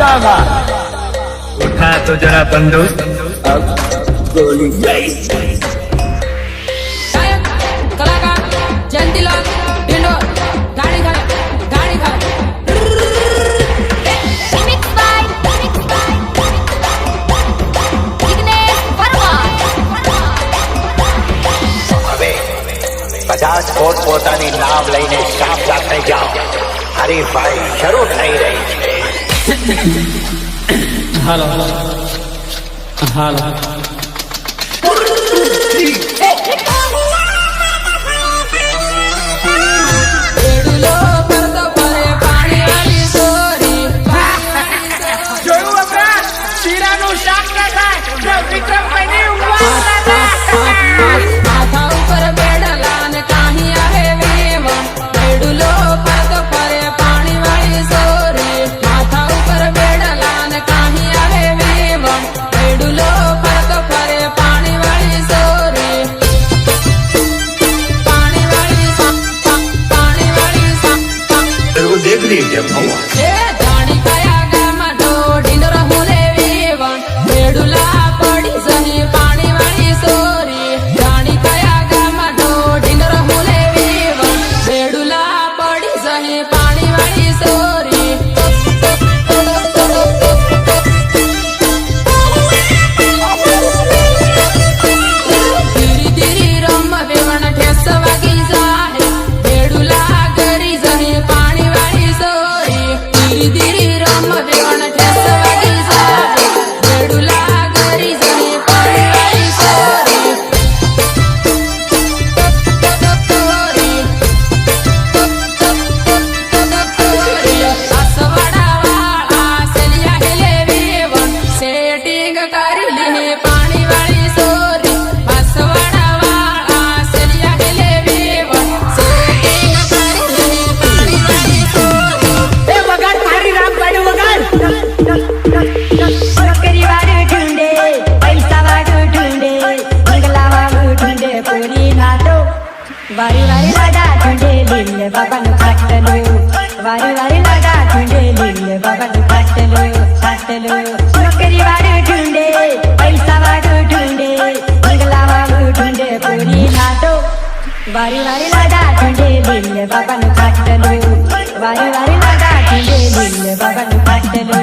दामाद। उठा तो जरा बंदूक, अब गोली कलाकार जयंतीलाल ढिंडोर गाड़ी खा હવે 50 ફૂટ પોતાની નાવ લઈને સાફ સાથે જાઓ. હરીફાઈ શરૂ થઈ રહી છે. હાલો હાલો देख लीजिए भगवान। वारी वारी लगा झुंडे लीले बाबा नु काटलो वारी वारी लगा झुंडे लीले बाबा नु काटलो नौकरी वाले ढूंढे पैसा वाले ढूंढे बंगला वाले ढूंढे पूरी नाटो वारी वारी लगा झुंडे लीले बाबा नु काटलो वारी वारी लगा झुंडे लीले बाबा नु काटलो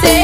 से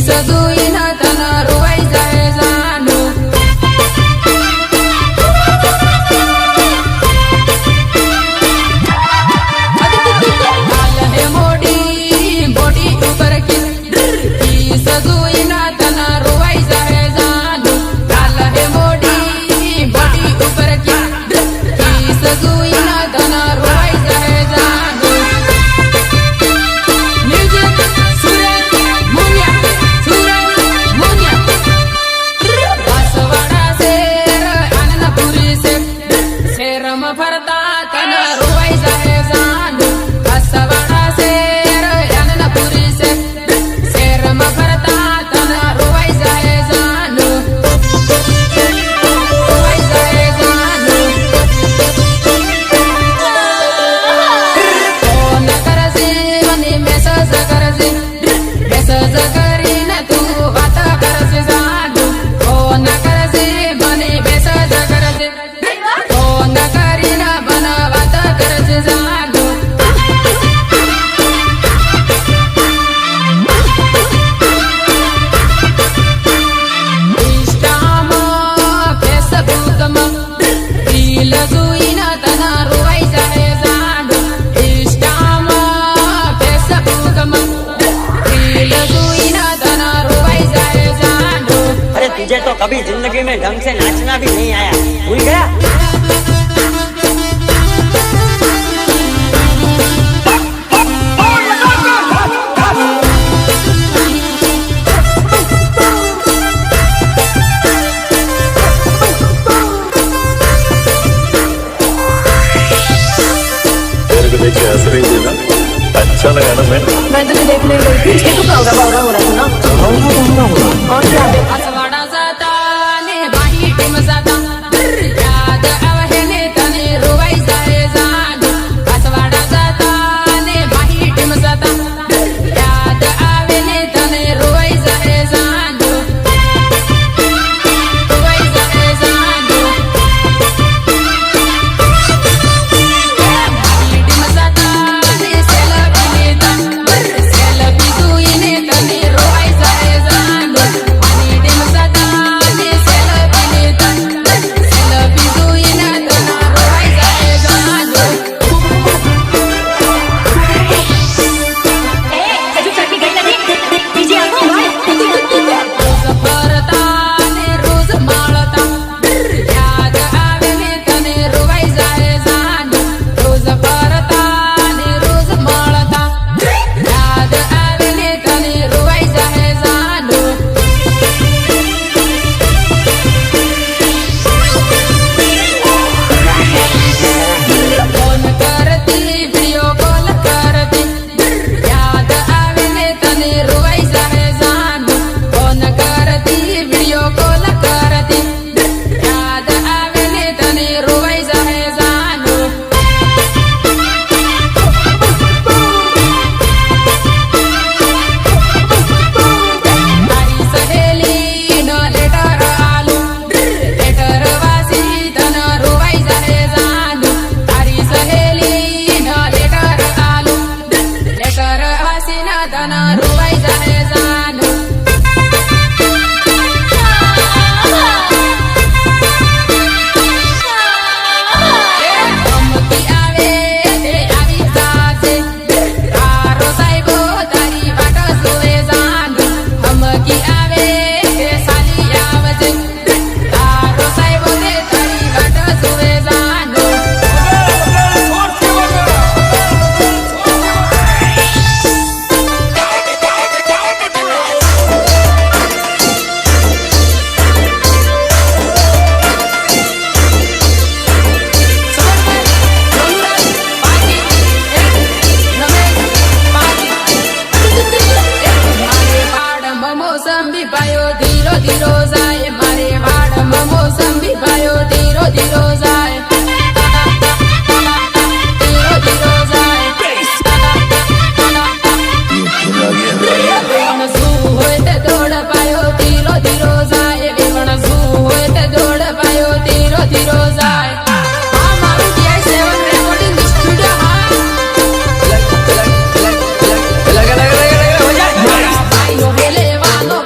सजून तन रुवाई जाय जाणू काल हे मोडी बोडी ऊपर की सजून तन रुवाई जाय जाणू काल हे मोडी बोडी ऊपर की सजून तन रुवाई जाय जाणू म्युझिक सुरत मुनिया सुरत मुनिया बासवाडा शेर आनंदपुरी शेर म फरता तन रुवाई जाय जाणू बासवाडा शेर आनंदपुरी शेर म फरता तन रुवाई जाय जाणू रुवाई जाय जाणू फोन करजे मनी मेसेज करजे मेसेज करीन तू बात करजे जाणू फोन करजे मनी मेसेज करजे फोन करीन बन बात करजे जाणू इंस्टाम फेसबुकम रील जुईन तन रुवाई जाय जाणू इंस्टाम फेसबुकम रील जुईन तन रुवाई जाय जाणू अरे तुझे तो कभी जिंदगी में ढंग से नाचना भी नहीं आया, भूल गया। तेरे को देख के हंस रही थी ना, अच्छा लगा ना मैं तुझे देखने गई थी इसके तो बावरा बावरा हो रहा था ना और क्या आसवाडा जाता ने बाही टीम जाता याद आवे ने तने रुवाई जाय जाणू आसवाडा जाता ने बाही टीम जाता याद आवे ने तने रुवाई जाय जाणू रुवाई जाय जाणू बाही टीम जाता ने सेल्फी जुईने तने रुवाई जाय जाणू बाही टीम जाता ने सेल्फी जुईने तने रुवाई जाय जाणू सजू चटणी गई नदी तिची आंखो रोज फरता ने रोज माळता याद आवे ने तने रुवाई जाय जाणू रोज फरता ने रोज माळता याद आवे ने तने रुवाई जाय जाणू फोन करती व्हिडिओ कॉल करती याद आवे ने तने रुवाई जाय जाणू फोन करती व्हिडिओ कॉल करती याद आवे ने तने रुवाई जाय जाणू तारी सहेली न लेटर आलो लेटर वासी तन रुवाई जाय जाणू तारी सहेली न लेटर आलो लेटर वासी न तन रुवाई जाय जाणू धमकी आवे ते આવી જાશે તારો સાહેબો તારી વાટ જોવે જાણુ ધમકી આવે તે સાલી આવજે તારો સાહેબો તે તારી વાટ જોવે જાણુ મોસંબી પાયો ધીરો ધીરો જાય મારે વાડમાં મોસંબી પાયો ધીરો ધીરો જાય ધીરો ધીરો જાય વેવણ શું હોય તે દોડ પાયો ધીરો ધીરો જાય વેવણ શું હોય તે દોડ પાયો ધીરો ધીરો જાય આ મારું DI7 રેકોર્ડિંગ સ્ટુડિયો હા ભાઈઓ લેવાનો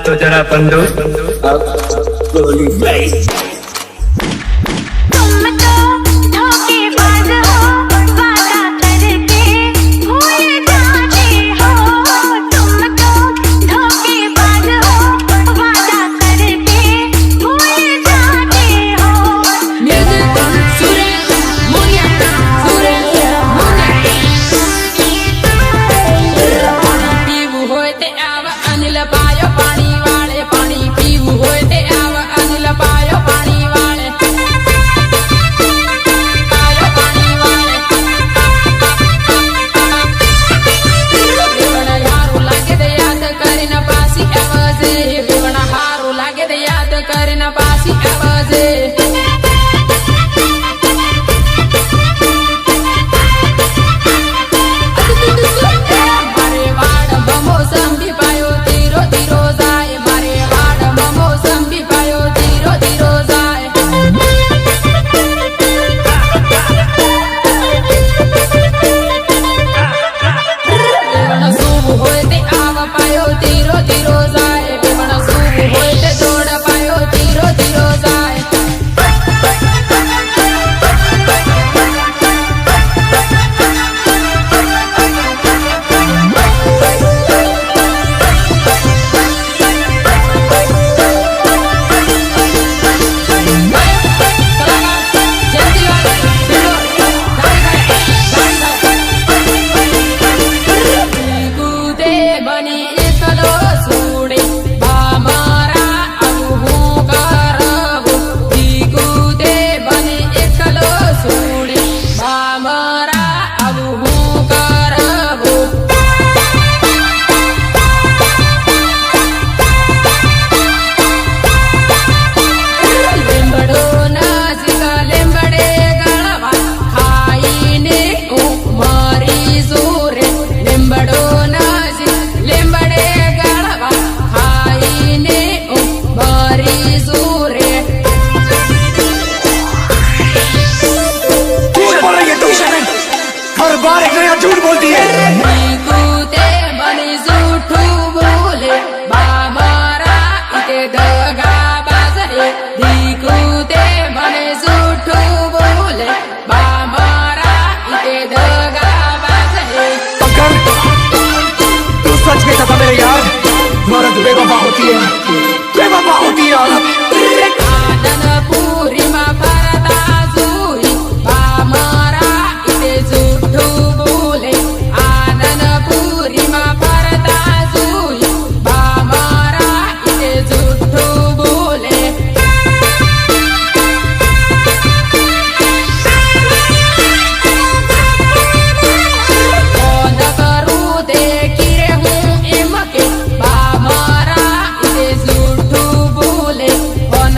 તો જરા બંધુ ગોલી face. तुम तो धोखेबाज हो वादा करके भूल जाते हो तुम तो धोखेबाज हो वादा करके भूल जाते हो મ્યુઝિક સુરેશ મુનિયા સુરેશ મુનિયા પીવું હોય તે આવ અનિલ પાયો પાણી વાળે પાણી પીવું હોય તે આવ અનિલ પાયો પાણી વાળે પાયો પાણી વાળે બેવણા હારું લાગે તે યાદ કરીને પાછી આવજે બેવણા હારું લાગે તે યાદ કરીને પાછી આવજે મારે વાડમાં મોસંબી પાયો ધીરો ધીરો જાય મારે વાડમાં મોસંબી પાયો ધીરો ધીરો જાય બેવણા સૂવું હોય તે આવ પાયો ધીરો ધીરો જાય બેવણા સૂવું હોય તે દોડ પાયો ધીરો ધીરો જાય બની એકલો સુડે મારા આવું હું કરવું દીકુદે બની એકલો સુડે મારા આવું હું કરવું લીંબડો નાસિક લીંબડે ગળવા ખાઈને હું મરી સુરે લીંબડો નાસિક લીંબડે ગળવા ખાઈને હું મરી સુરે झूठ बोल रही है तू हर बार एक नया झूठ बोलती है દીકુતે બની જૂઠું બોલે મારા ઇતે દગા બાજરે દીકુતે મને જૂઠું બોલે મારા ઇતે દગા બાજરે अगर तू सच में था मेरे यार औरत बेवफा होती है बेवफा होती है औरत આનંદપુરીમાં ફરતા જોઈ મારા ઇતે જૂઠું બોલે આનંદપુરીમાં ફરતા જોઈ મારા ઇતે જૂઠું બોલે ફોન કરું તે કિરે હું એમ કે મારા ઇતે જૂઠું બોલે ફોન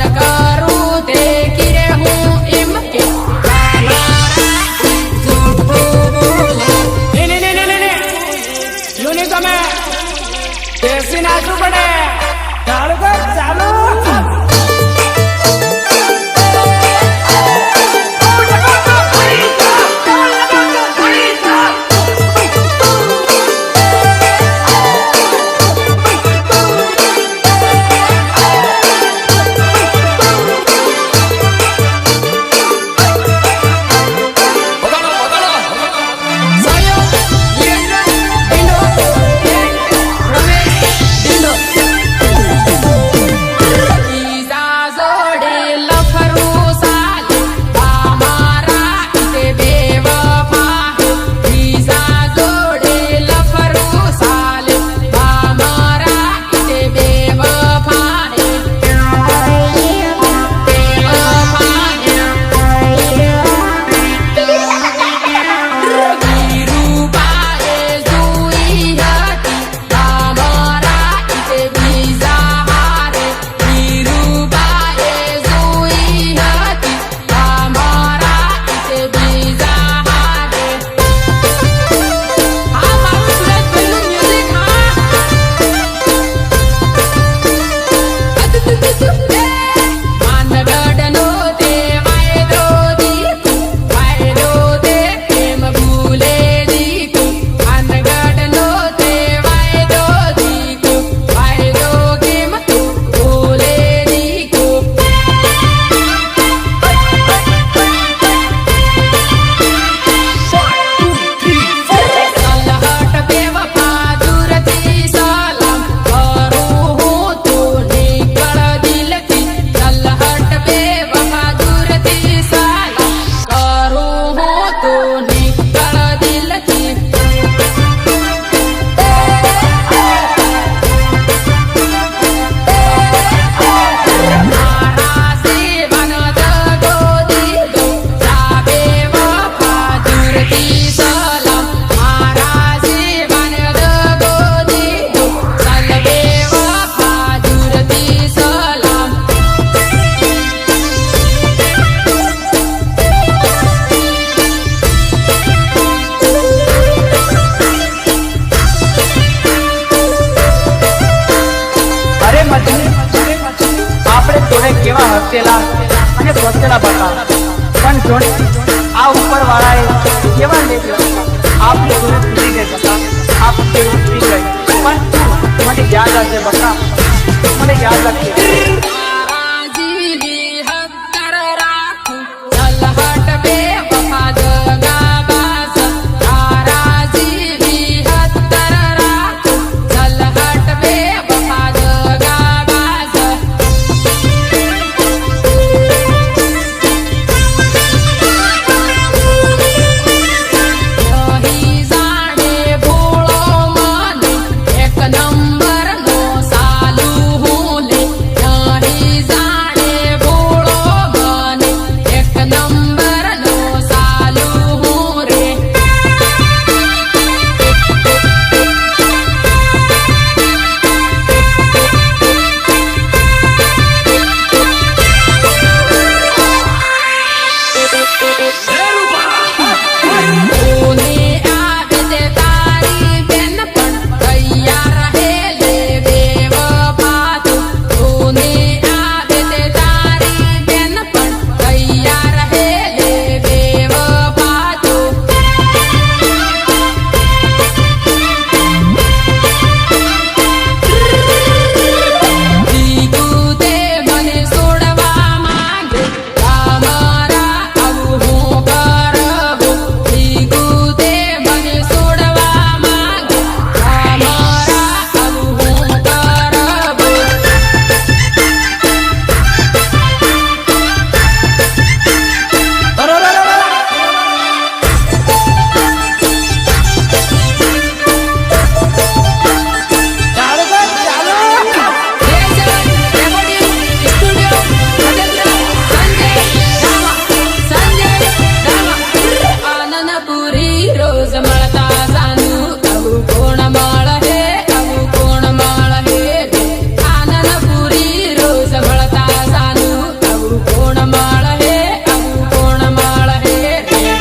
રોજ મળતા જાનું આવું કોણ મળે આવું કોણ મળે રે આનંદપુરી રોજ મળતા જાનું આવું કોણ મળે આવું કોણ મળે રે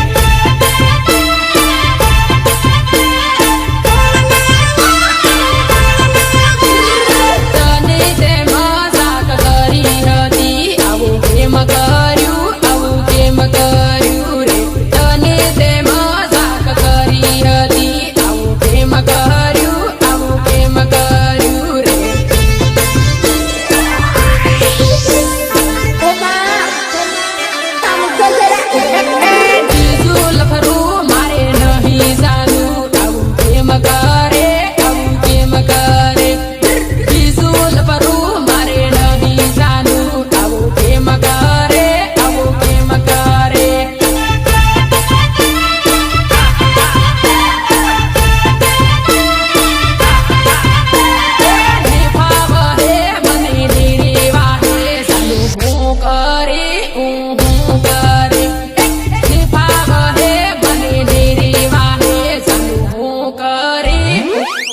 તને તે મજાક કરી હતી આવું કેમ કર્યું આવું કેમ કર્યું રે તને તે મજાક કરી હતી આવું કેમ કર્યું આવું કેમ કર્યું રે બીજું લફરું મારે નહીં જાનું આવું કેમ કરે આવું કેમ કરે બીજું લફરું મારે નહીં જાનું આવું કેમ કરે આવું કેમ કરે નિભાવે મને નિરેવાહે સાલું હું કરે હું કરે નિભાવે મને નિરેવાહે સાલું હું કરે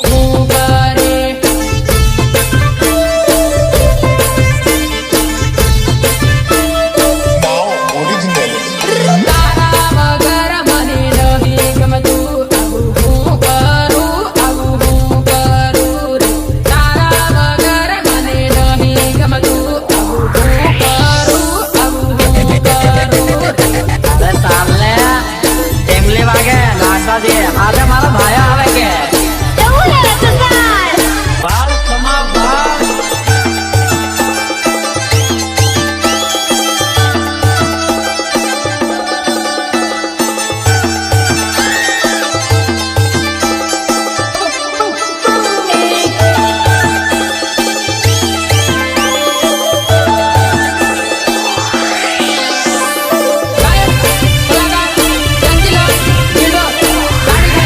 હું કરે તારા વગર મને નહીં ગમતું આવું હું કરું આવું હું કરું રે તારા વગર મને નહીં ગમતું આવું હું કરું આવું હું કરું રે સામને ટેમલી વાગે નાચવા દે આજે મારા ભાઈ આવે કે એવું લે સરદાર બાળ તમા બાળ ગાયક કલાકાર ચંચલા ગીડો ગાડી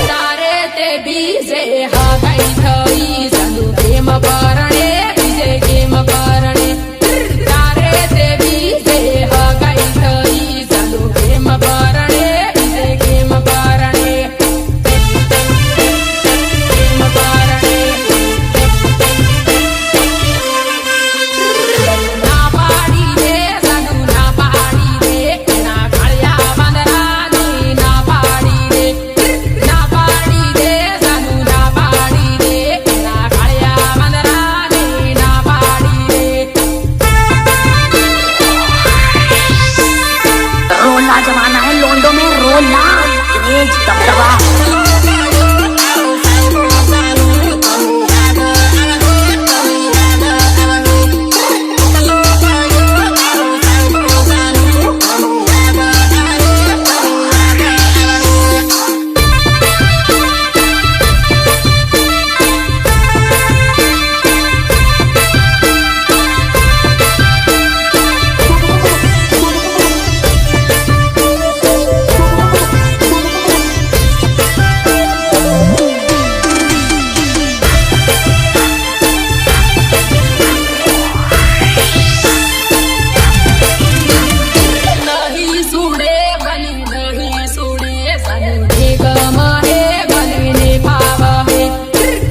તારે તે બીજે હગાઈ થઈ સાલું કેમ પરણે બીજે કેમ પરણે તારે તે બીજે હગાઈ થઈ સાલું કેમ પરણે બીજે કેમ પરણે કેમ પરણે ના પાડી દે સાનું ના પાડી દે એના કાળિયા વાંદરાની ના પાડી દે ના પાડી દે સાનું ના પાડી દે એના કાળિયા વાંદરાની ના પાડી દે रोलना जमाना है लोंडो में रोलना तेज दबदबा નહીં સુડે બની નહીં સુડે સાનું નિગમ હે બની ને ભાવ હે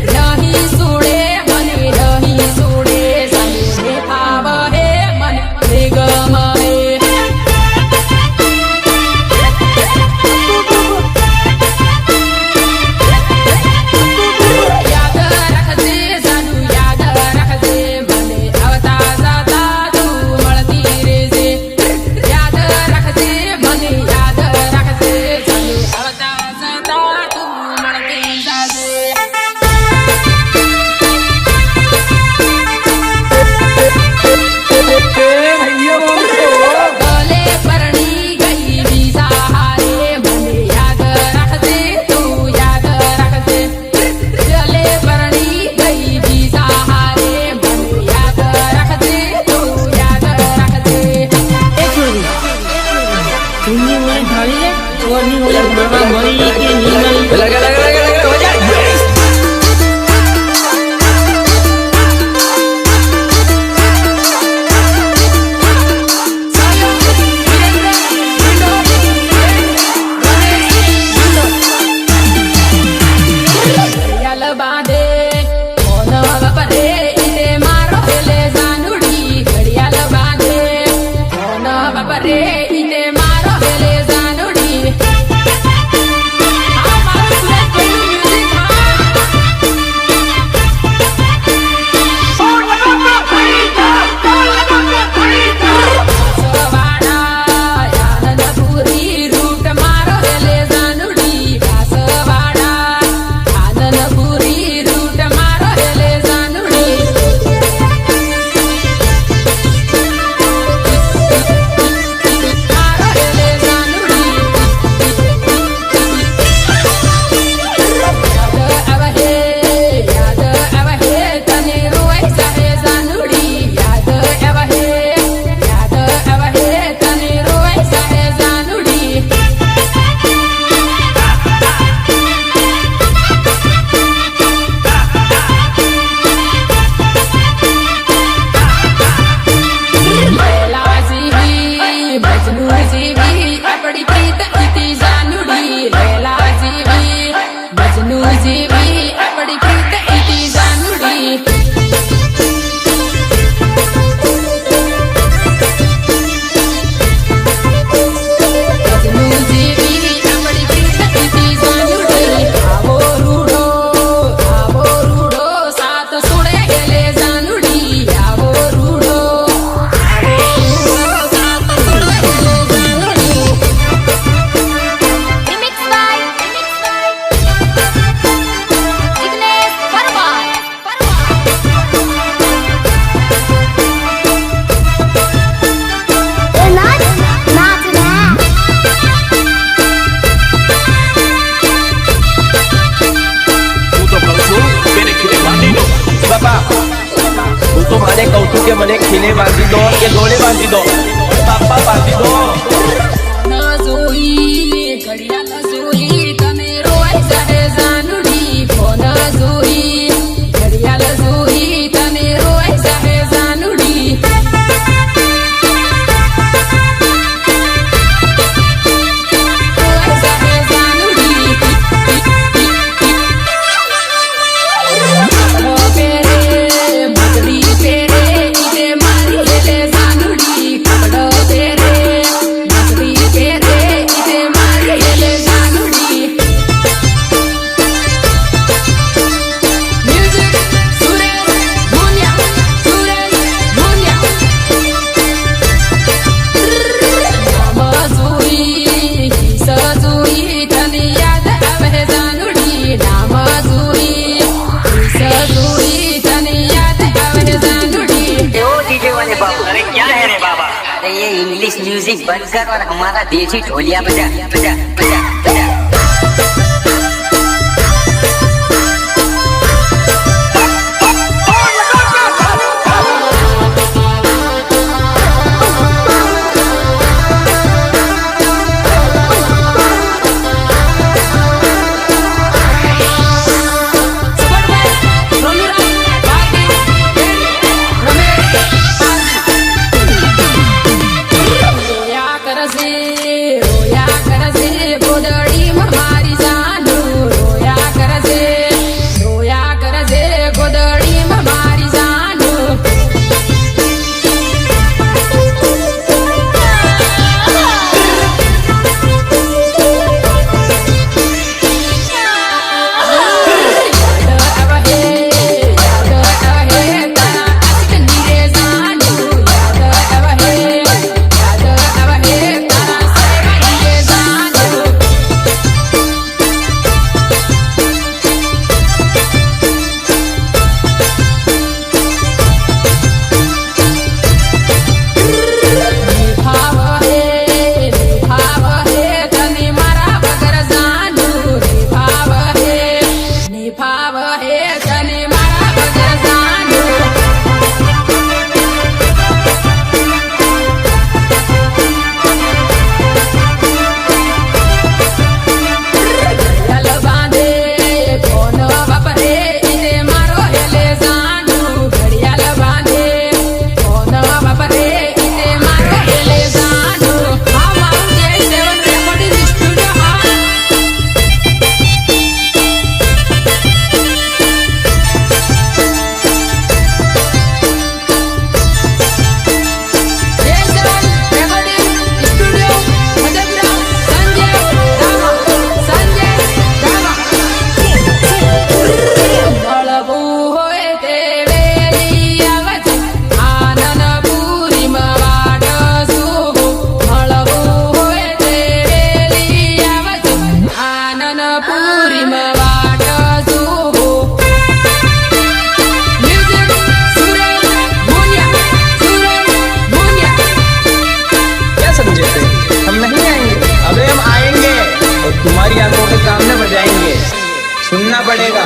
નહીં સુડે બની નહીં સુડે સાનું ને ભાવ હે મન નિગમ હે યાદ રાખજે સાનું યાદ રાખજે મને આવતા જતા તું મળતી રહેજે યાદ રાખજે મને યાદ રાખજે સાનું આવતા જતા તું મળતી જાજે ગલે પરણી ગઈ બીજા હારે મને યાદ રાખજે તું યાદ રાખજે ગલે પરણી ગઈ બીજા હારે મને યાદ રાખજે તું યાદ રાખજે तुमने मुझे ढाली ले और नहीं मुझे बड़ा मरी के नहीं સાયો વિરેન્દ્ર વિંડો કે મને ખીલે બાંધી દો કે ગોળે બાંધી દો, બાપા બાંધી દો. ન જોઈ ઘડિયાળ જોઈ તને રોવાઈ જાય જાનુડી, ફોન જોઈ ઘડિયાળ જોઈ તને રોવાઈ જાય જાનુડી. રોવાઈ જાય જાનુડી. કપડો પહેરે મગડી પહેરે ઈદે મારી હેલે જાનુડી. કપડો પહેરે મગડી પહેરે ઈદે મારી હેલે જાનુડી. મ્યુઝિક સુરેશ મુનિયા, સુરેશ મુનિયા. નામ જોઈ કિસ જોઈ તને યાદ આવે જાનુડી. નામ જોઈ કિસ જોઈ તને યાદ આવે જાનુડી. ओ डीजे वाले बाबू, अरे क्या है रे बाबा? अरे ये इंग्लिश म्यूजिक बंद कर और हमारा देसी ढोलिया बजा बजा बजा बजा. રોયા કરશે રોયા કરશે ગોદડી મારી જાનું. રોયા કરશે ગોદડી મારી જાનું. યાદ આવે તારા આશિકની રે જાનું. યાદ આવે તારા સહેવાની રે જાનું. નિભાવ હે તને મારા વગર જાનું. નિભાવ હે તને મારા વગર જાનું. ઘડિયાળ બાંધે ફોન વાપરે ઈદે મારો હેલે જાનું. ઘડિયાળ બાંધે ફોન વાપરે ઈદે મારો હેલે જાનું. આ મારું J7 રેકોર્ડિંગ સ્ટુડિયો. હા J7 recording studio, Madhepura. Sanjay Rama. મળવું હોય તે વેલી આવજે, આનંદપુરીમાં વાટ શું. મળવું હોય તે વેલી આવજે, આનંદપુરીમાં વાટ શું. મ્યુઝિક સુરેશ મુનિયા, સુરેશ મુનિયા. क्या समझे थे? हम नहीं आएंगे? अबे हम आएंगे और तुम्हारी आंखों के सामने बजाएंगे, सुनना पड़ेगा.